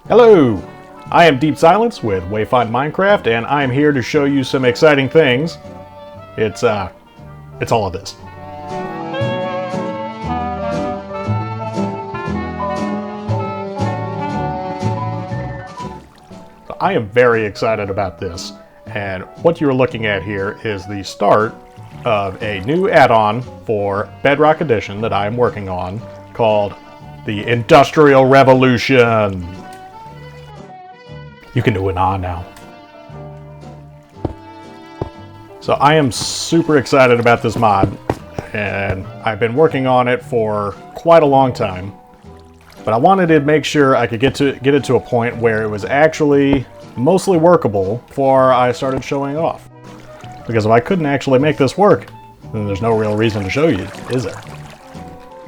Hello! I am Deep Silence with Wayfind Minecraft, and I am here to show you some exciting things. It's all of this. So I am very excited about this, and what you're looking at here is the start of a new add-on for Bedrock Edition that I am working on called the Industrial Revolution. You can do an on now. So I am super excited about this mod, and I've been working on it for quite a long time. But I wanted to make sure I could get it to a point where it was actually mostly workable before I started showing it off. Because if I couldn't actually make this work, then there's no real reason to show you, is there?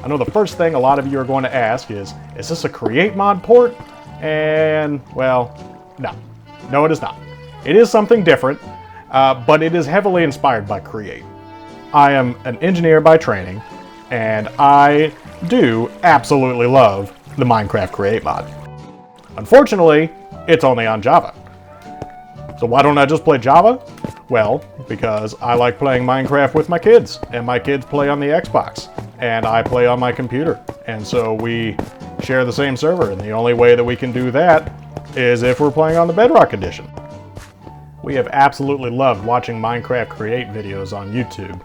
I know the first thing a lot of you are going to ask is this a Create mod port? And, well, no, it is not. It is something different, but it is heavily inspired by Create. I am an engineer by training, and I do absolutely love the Minecraft Create mod. Unfortunately, it's only on Java. So why don't I just play Java? Well, because I like playing Minecraft with my kids, and my kids play on the Xbox, and I play on my computer. And so we share the same server, and the only way that we can do that is if we're playing on the Bedrock Edition. We have absolutely loved watching Minecraft Create videos on YouTube,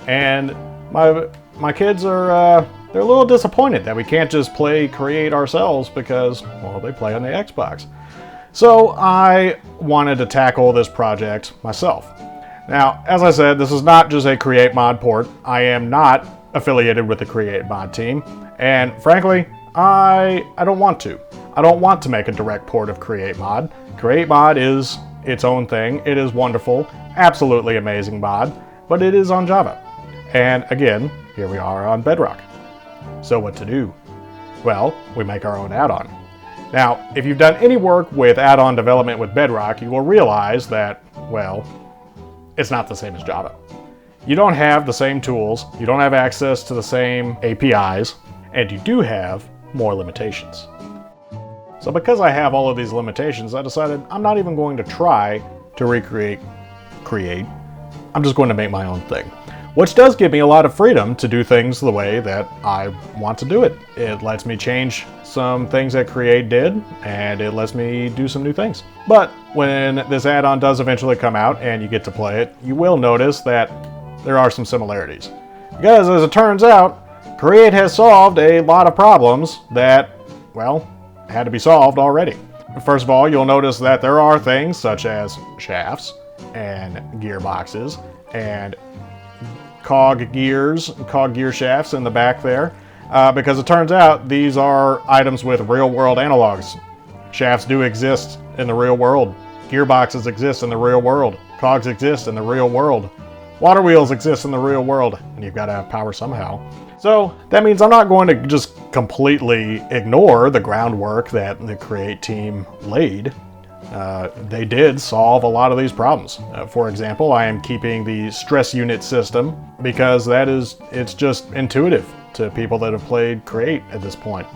and my kids are they're a little disappointed that we can't just play Create ourselves because, well, they play on the Xbox. So I wanted to tackle this project myself. Now, as I said, this is not just a Create mod port. I am not affiliated with the Create mod team, and frankly, I don't want to. I don't want to make a direct port of Create mod. Create mod is its own thing. It is wonderful, absolutely amazing mod, but it is on Java. And again, here we are on Bedrock. So what to do? Well, we make our own add-on. Now, if you've done any work with add-on development with Bedrock, you will realize that, well, it's not the same as Java. You don't have the same tools, you don't have access to the same APIs, and you do have more limitations. So because I have all of these limitations, I decided I'm not even going to try to recreate Create. I'm just going to make my own thing. Which does give me a lot of freedom to do things the way that I want to do it. It lets me change some things that Create did, and it lets me do some new things. But when this add-on does eventually come out and you get to play it, you will notice that there are some similarities. Because as it turns out, Create has solved a lot of problems that, well, had to be solved already. First of all, you'll notice that there are things such as shafts and gearboxes and cog gears, cog gear shafts in the back there, because it turns out these are items with real-world analogs. Shafts do exist in the real world. Gearboxes exist in the real world. Cogs exist in the real world. Water wheels exist in the real world, and you've got to have power somehow. So that means I'm not going to just completely ignore the groundwork that the Create team laid. They did solve a lot of these problems. For example, I am keeping the stress unit system because it's just intuitive to people that have played Create at this point.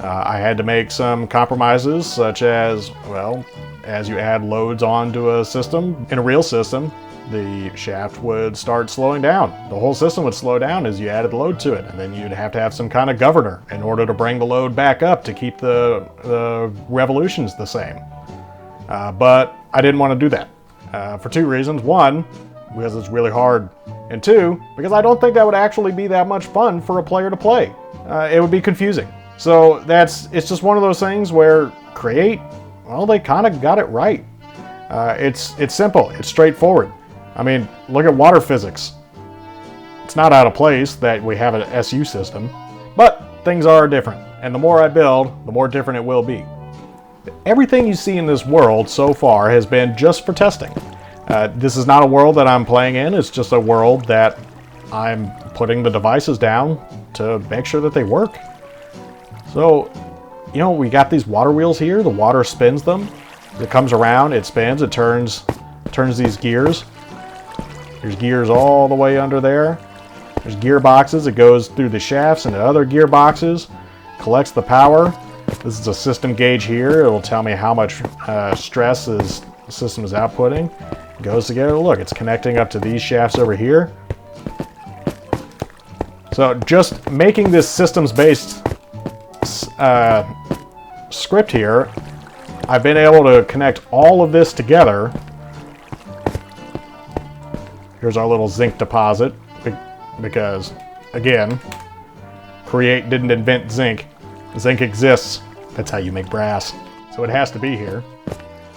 I had to make some compromises, such as, well, as you add loads onto a system, in a real system, the shaft would start slowing down. The whole system would slow down as you added load to it, and then you'd have to have some kind of governor in order to bring the load back up to keep the revolutions the same. But I didn't want to do that for two reasons. One, because it's really hard, and two, because I don't think that would actually be that much fun for a player to play. It would be confusing. So it's just one of those things where Create, well, they kind of got it right. It's simple, it's straightforward. I mean, look at water physics. It's not out of place that we have an SU system, but things are different. And the more I build, the more different it will be. Everything you see in this world so far has been just for testing. This is not a world that I'm playing in, it's just a world that I'm putting the devices down to make sure that they work. So, you know, we got these water wheels here, the water spins them. It comes around, it spins, it turns these gears. There's gears all the way under there. There's gearboxes, it goes through the shafts into other gearboxes, collects the power, This is a system gauge here. It will tell me how much stress the system is outputting. It goes together. Look, it's connecting up to these shafts over here. So just making this systems-based script here, I've been able to connect all of this together. Here's our little zinc deposit, because, again, Create didn't invent zinc. Zinc exists. That's how you make brass. So it has to be here.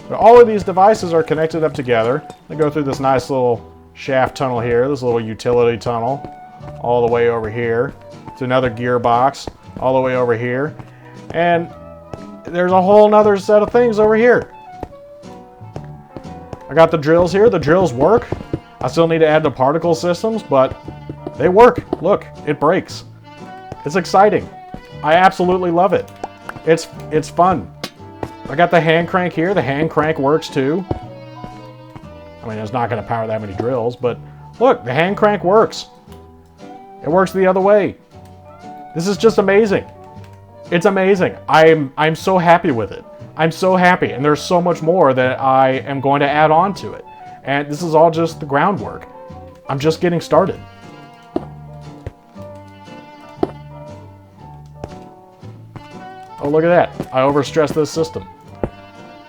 But all of these devices are connected up together. They go through this nice little shaft tunnel here, this little utility tunnel, all the way over here. It's another gearbox, all the way over here. And there's a whole nother set of things over here. I got the drills here. The drills work. I still need to add the particle systems, but they work. Look, it breaks. It's exciting. I absolutely love it. It's fun. I got the hand crank here. The hand crank works too. I mean, it's not going to power that many drills, but look, the hand crank works. It works the other way. This is just amazing. It's amazing. I'm so happy with it. I'm so happy, and there's so much more that I am going to add on to it. And this is all just the groundwork. I'm just getting started. Oh, look at that. I overstressed this system.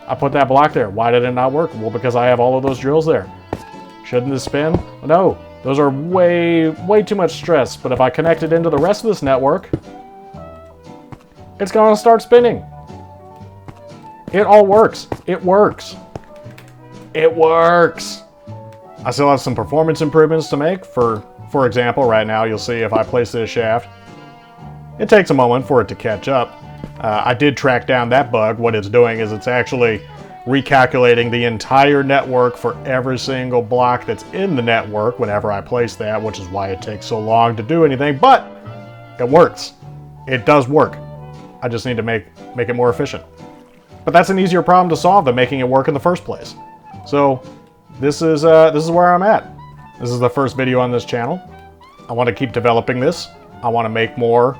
I put that block there. Why did it not work? Well, because I have all of those drills there. Shouldn't this spin? No, those are way too much stress. But if I connect it into the rest of this network, it's going to start spinning. It all works. It works. It works. I still have some performance improvements to make. For example, right now, you'll see if I place this shaft, it takes a moment for it to catch up. I did track down that bug. What it's doing is it's actually recalculating the entire network for every single block that's in the network whenever I place that, which is why it takes so long to do anything, but it works. It does work. I just need to make it more efficient. But that's an easier problem to solve than making it work in the first place. So this is where I'm at. This is the first video on this channel. I want to keep developing this. I want to make more.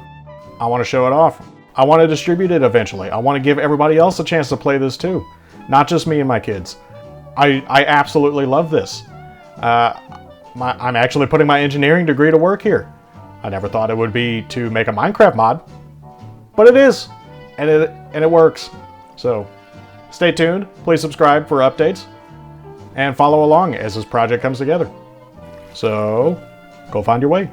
I want to show it off. I want to distribute it eventually. I want to give everybody else a chance to play this too. Not just me and my kids. I absolutely love this. I'm actually putting my engineering degree to work here. I never thought it would be to make a Minecraft mod, but it is, and it works. So stay tuned. Please subscribe for updates and follow along as this project comes together. So go find your way.